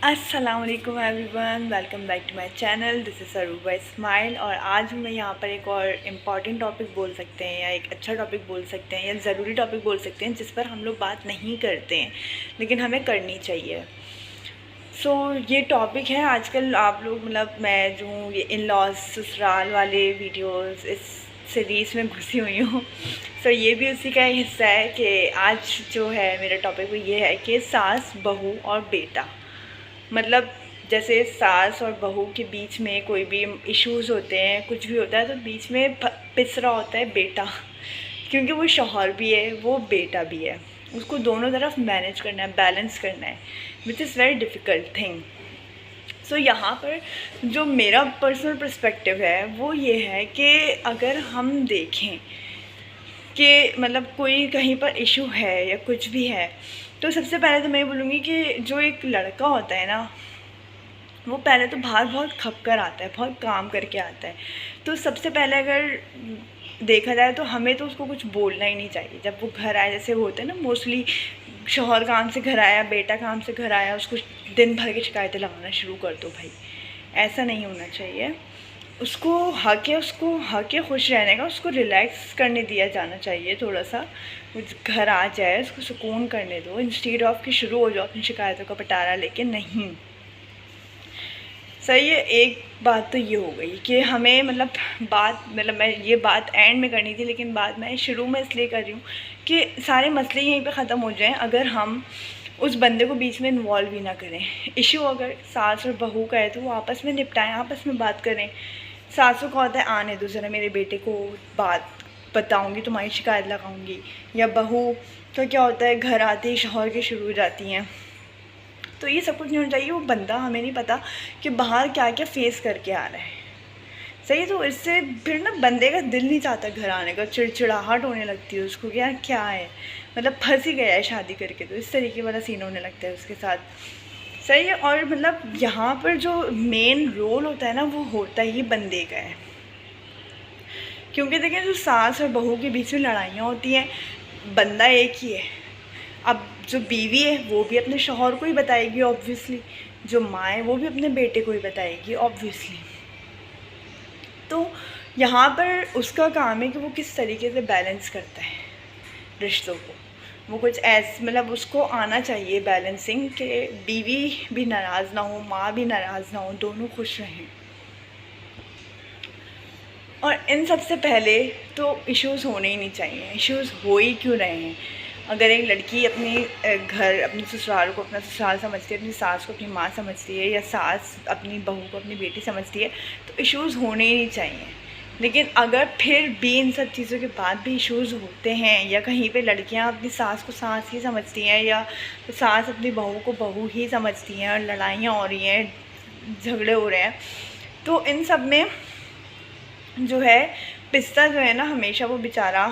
अस्सलामुअलैकुम everyone, welcome back to my channel. This is Aruba Ismail. और आज मैं यहाँ पर एक और इम्पॉर्टेंट टॉपिक बोल सकते हैं या एक अच्छा टॉपिक बोल सकते हैं या ज़रूरी टॉपिक बोल सकते हैं जिस पर हम लोग बात नहीं करते हैं लेकिन हमें करनी चाहिए। ये टॉपिक है आजकल आप लोग मैं जो हूँ ये इन लॉज ससुराल वाले वीडियोस इस सीरीज़ में घुसी हुई हूँ। ये भी उसी का हिस्सा है कि आज जो है मेरा टॉपिक वो ये है कि सास, बहू और बेटा। जैसे सास और बहू के बीच में कोई भी इश्यूज़ होते हैं, कुछ भी होता है तो बीच में पिस रहा होता है बेटा, क्योंकि वो शौहर भी है, वो बेटा भी है। उसको दोनों तरफ मैनेज करना है, बैलेंस करना है, which is very difficult thing. यहाँ पर जो मेरा पर्सनल पर्सपेक्टिव है वो ये है कि अगर हम देखें कि कोई कहीं पर इशू है या कुछ भी है, तो सबसे पहले तो मैं बोलूँगी कि जो एक लड़का होता है ना, वो पहले तो बाहर बहुत खप कर आता है, बहुत काम करके आता है। तो सबसे पहले अगर देखा जाए तो हमें तो उसको कुछ बोलना ही नहीं चाहिए जब वो घर आए। जैसे वो होता है ना, मोस्टली शौहर काम से घर आया, बेटा काम से घर आया, उसको दिन भर की शिकायतें लगाना शुरू कर दो। भाई ऐसा नहीं होना चाहिए। उसको हक है खुश रहने का, उसको रिलैक्स करने दिया जाना चाहिए। थोड़ा सा घर आ जाए, उसको सुकून करने दो, इंस्टेड ऑफ कि शुरू हो जाओ अपनी शिकायतों का पिटारा लेके। नहीं सही है। एक बात तो ये हो गई कि हमें मैं ये बात एंड में करनी थी, लेकिन बात मैं शुरू में इसलिए कर रही हूँ कि सारे मसले यहीं पे ख़त्म हो जाएं अगर हम उस बंदे को बीच में इन्वॉल्व भी ना करें। इशू अगर सास और बहू का है तो वो आपस में निपटाएं, आपस में बात करें। सासू का होता है आने दो ज़रा, मेरे बेटे को बात बताऊँगी, तुम्हारी शिकायत लगाऊँगी। या बहू का क्या होता है, घर आते ही शौहर के शुरू हो जाती हैं। तो ये सब कुछ नहीं होना चाहिए। वो बंदा, हमें नहीं पता कि बाहर क्या क्या फेस करके आ रहा है। सही, तो इससे फिर ना बंदे का दिल नहीं चाहता घर आने का, चिड़चिड़ाहट होने लगती है उसको कि यार क्या है, फंस ही गया है शादी करके। तो इस तरीके वाला सीन होने लगता है उसके साथ। सही है। और यहाँ पर जो मेन रोल होता है ना, वो होता ही बंदे का है। क्योंकि देखिए, जो सास और बहू के बीच में लड़ाइयाँ होती हैं, बंदा एक ही है। अब जो बीवी है वो भी अपने शौहर को ही बताएगी ऑब्वियसली, जो माँ है वो भी अपने बेटे को ही बताएगी ऑब्वियसली। तो यहाँ पर उसका काम है कि वो किस तरीके से बैलेंस करता है रिश्तों को। वो कुछ उसको आना चाहिए बैलेंसिंग, कि बीवी भी नाराज़ ना हो, माँ भी नाराज़ ना हो, दोनों खुश रहें। और इन सबसे पहले तो इश्यूज़ होने ही नहीं चाहिए। इश्यूज़ हो ही क्यों रहे हैं? अगर एक लड़की अपनी ससुराल को अपना ससुराल समझती है, अपनी सास को अपनी माँ समझती है, या सास अपनी बहू को अपनी बेटी समझती है, तो इश्यूज़ होने ही नहीं चाहिए। लेकिन अगर फिर भी इन सब चीज़ों के बाद भी इश्यूज़ होते हैं, या कहीं पे लड़कियां अपनी सास को सास ही समझती हैं, या सास अपनी बहू को बहू ही समझती हैं, और लड़ाइयाँ हो रही हैं, झगड़े हो रहे हैं, तो इन सब में जो है पिस्ता जो है ना, हमेशा वो बेचारा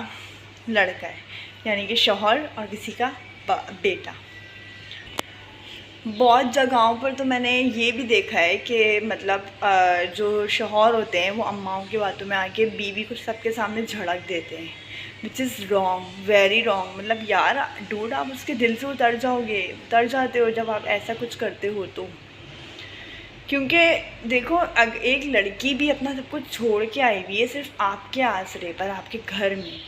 लड़का है, यानी कि शौहर और किसी का बेटा। बहुत जगहों पर तो मैंने ये भी देखा है कि जो शौहर होते हैं वो अम्माओं की बातों में आके बीवी को सबके सामने झड़क देते हैं, which is wrong, very wrong. यार डूड, आप उसके दिल से उतर जाते हो जब आप ऐसा कुछ करते हो। तो क्योंकि देखो, एक लड़की भी अपना सब कुछ छोड़ के आई हुई है सिर्फ आपके आसरे पर, आपके घर में।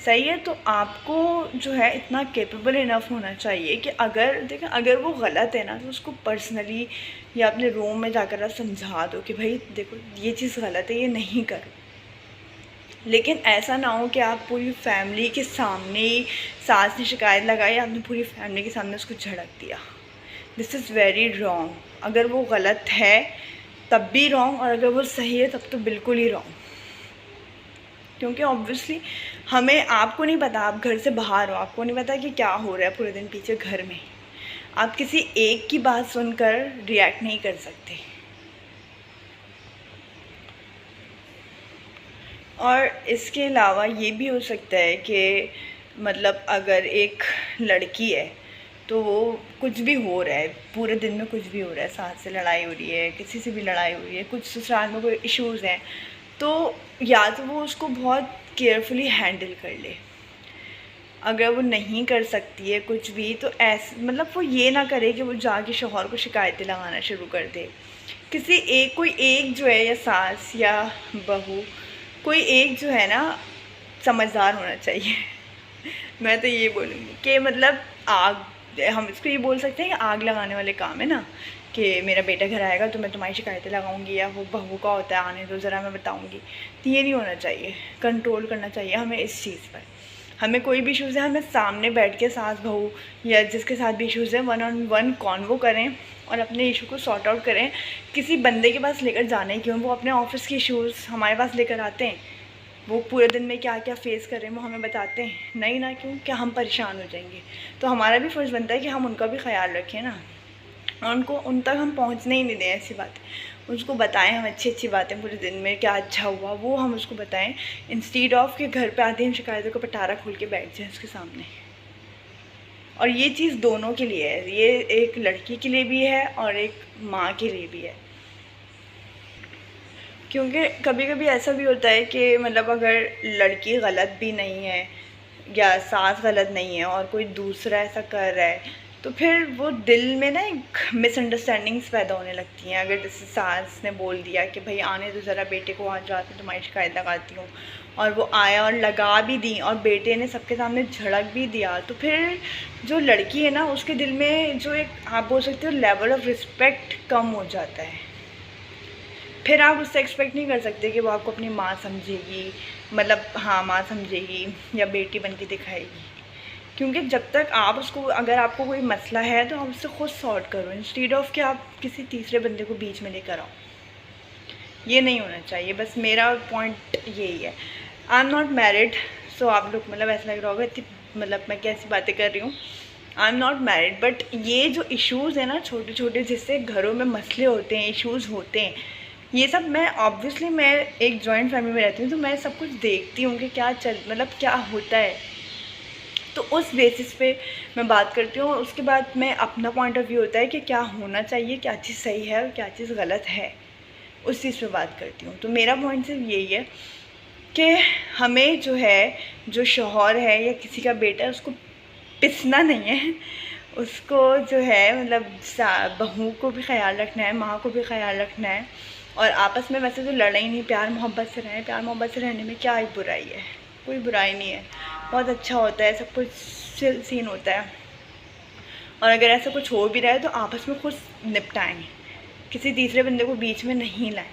सही है। तो आपको जो है इतना कैपेबल इनफ होना चाहिए कि अगर वो गलत है ना, तो उसको पर्सनली या अपने रूम में जाकर आप समझा दो कि भाई देखो ये चीज़ गलत है, ये नहीं करो। लेकिन ऐसा ना हो कि आप पूरी फैमिली के सामने, सास ने शिकायत लगाई, आपने पूरी फैमिली के सामने उसको झड़क दिया। This is very wrong. अगर वो गलत है तब भी रॉन्ग, और अगर वो सही है तब तो बिल्कुल ही रॉन्ग। क्योंकि ऑब्वियसली आपको नहीं पता, आप घर से बाहर हो, आपको नहीं पता कि क्या हो रहा है पूरे दिन पीछे घर में। आप किसी एक की बात सुनकर रिएक्ट नहीं कर सकते। और इसके अलावा ये भी हो सकता है कि अगर एक लड़की है तो वो कुछ भी हो रहा है, पूरे दिन में कुछ भी हो रहा है, सास से लड़ाई हो रही है, किसी से भी लड़ाई हो रही है, कुछ ससुराल में कोई इश्यूज़ हैं, तो या तो वो उसको बहुत केयरफुली हैंडल कर ले। अगर वो नहीं कर सकती है कुछ भी, तो ऐसे मतलब वो ये ना करे कि वो जाके शौहर को शिकायतें लगाना शुरू कर दे। कोई एक जो है, या सास या बहू, कोई एक जो है ना समझदार होना चाहिए। मैं तो ये बोलूँगी कि मतलब आग, हम इसको ये बोल सकते हैं कि आग लगाने वाले काम है ना, कि मेरा बेटा घर आएगा तो मैं तुम्हारी शिकायतें लगाऊंगी, या वो बहू का होता है आने दो ज़रा मैं बताऊंगी। तो ये नहीं होना चाहिए, कंट्रोल करना चाहिए हमें इस चीज़ पर। हमें कोई भी इशूज़ है, हमें सामने बैठ के सास बहू या जिसके साथ भी इशूज़ है 1-on-1 कॉन्वो करें और अपने इशू को सॉर्ट आउट करें। किसी बंदे के पास लेकर जाने क्यों, वो अपने ऑफिस के इशूज़ हमारे पास लेकर आते हैं, वो पूरे दिन में क्या क्या फ़ेस कर रहे हैं वो हमें बताते हैं, नहीं ना, क्यों, क्या हम परेशान हो जाएंगे। तो हमारा भी फ़र्ज़ बनता है कि हम उनका भी ख्याल रखें ना, और उन तक हम पहुंचने ही नहीं दें ऐसी बातें। उसको बताएं हम अच्छी अच्छी बातें, पूरे दिन में क्या अच्छा हुआ वो हम उसको बताएं, इंस्टीड ऑफ के घर पे आते हम शिकायतों का पटारा खोल के बैठ जाएं उसके सामने। और ये चीज़ दोनों के लिए है, ये एक लड़की के लिए भी है और एक माँ के लिए भी है। क्योंकि कभी कभी ऐसा भी होता है कि मतलब अगर लड़की गलत भी नहीं है या सास गलत नहीं है और कोई दूसरा ऐसा कर रहा है, तो फिर वो दिल में ना एक मिसअंडरस्टैंडिंग्स पैदा होने लगती हैं। अगर जैसे सास ने बोल दिया कि भाई आने तो ज़रा बेटे को, आज रात में तुम्हारी शिकायत लगाती हूँ, और वो आया और लगा भी दी और बेटे ने सबके सामने झड़क भी दिया, तो फिर जो लड़की है ना उसके दिल में जो एक आप बोल सकते हो लेवल ऑफ रिस्पेक्ट कम हो जाता है। फिर आप उससे एक्सपेक्ट नहीं कर सकते कि वो आपको अपनी माँ समझेगी, मतलब हाँ माँ समझेगी या बेटी बन के दिखाएगी। क्योंकि जब तक आप उसको, अगर आपको कोई मसला है तो आप उससे खुद सॉर्ट करो, इंस्टीड ऑफ कि आप किसी तीसरे बंदे को बीच में लेकर आओ। ये नहीं होना चाहिए, बस मेरा पॉइंट यही है। आई एम नॉट मैरिड, सो आप लोग मतलब ऐसा लग रहा होगा इतनी मतलब मैं कैसी बातें कर रही हूँ। I am not married, but ये जो इश्यूज़ है ना छोटे छोटे, जिससे घरों में मसले होते हैं, इश्यूज़ होते हैं, ये सब मैं ऑब्वियसली मैं एक जॉइंट फैमिली में रहती हूँ, तो मैं सब कुछ देखती हूँ कि क्या मतलब क्या होता है। तो उस बेसिस पे मैं बात करती हूँ, और उसके बाद मैं अपना पॉइंट ऑफ व्यू होता है कि क्या होना चाहिए, क्या चीज़ सही है और क्या चीज़ गलत है, उस चीज़ पे बात करती हूँ। तो मेरा पॉइंट सिर्फ यही है कि हमें जो है, जो शौहर है या किसी का बेटा है, उसको पिसना नहीं है, उसको जो है मतलब बहू को भी ख्याल रखना है, माँ को भी ख्याल रखना है, और आपस में वैसे तो लड़ाई नहीं, प्यार मोहब्बत से रहें। प्यार मोहब्बत से रहने में क्या एक बुराई है, कोई बुराई नहीं है, बहुत अच्छा होता है, सब कुछ सीन होता है। और अगर ऐसा कुछ हो भी रहा है तो आपस में खुद निपटाएं, किसी तीसरे बंदे को बीच में नहीं लाएं।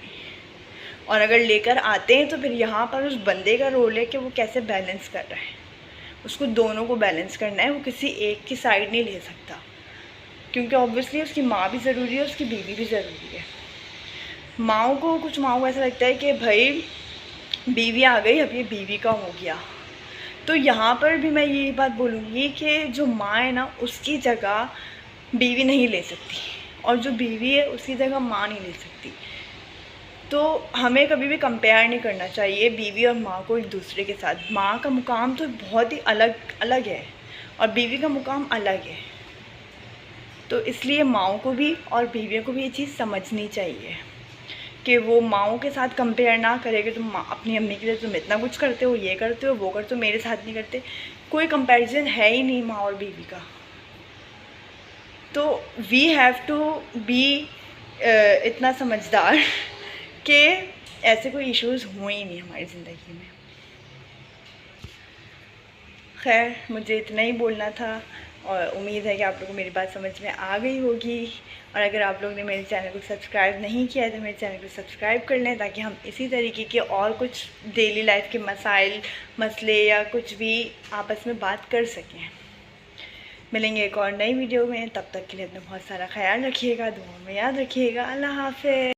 और अगर लेकर आते हैं तो फिर यहाँ पर उस बंदे का रोल है कि वो कैसे बैलेंस कर रहा है, उसको दोनों को बैलेंस करना है, वो किसी एक की साइड नहीं ले सकता। क्योंकि ऑब्वियसली उसकी माँ भी ज़रूरी है, उसकी बीवी भी ज़रूरी है। कुछ माँओं को ऐसा लगता है कि भाई बीवी आ गई, अब ये बीवी का हो गया। तो यहाँ पर भी मैं यही बात बोलूँगी कि जो माँ है ना उसकी जगह बीवी नहीं ले सकती, और जो बीवी है उसकी जगह माँ नहीं ले सकती। तो हमें कभी भी कंपेयर नहीं करना चाहिए बीवी और माँ को एक दूसरे के साथ। माँ का मुकाम तो बहुत ही अलग अलग है और बीवी का मुकाम अलग है। तो इसलिए माँओं को भी और बीवियों को भी ये चीज़ समझनी चाहिए कि वो माँओं के साथ कंपेयर ना करे कि तुम अपनी अम्मी के लिए तुम इतना कुछ करते हो, ये करते हो, वो करते हो, मेरे साथ नहीं करते। कोई कंपैरिजन है ही नहीं माँ और बीवी का। तो वी हैव टू बी इतना समझदार कि ऐसे कोई इश्यूज़ हुए ही नहीं हमारी ज़िंदगी में। खैर मुझे इतना ही बोलना था, और उम्मीद है कि आप लोगों को मेरी बात समझ में आ गई होगी। और अगर आप लोग ने मेरे चैनल को सब्सक्राइब नहीं किया है तो मेरे चैनल को सब्सक्राइब कर लें, ताकि हम इसी तरीके के और कुछ डेली लाइफ के मसले या कुछ भी आपस में बात कर सकें। मिलेंगे एक और नई वीडियो में, तब तक के लिए अपना बहुत सारा ख्याल रखिएगा, दुआ में याद रखिएगा। अल्लाह हाफ़िज़।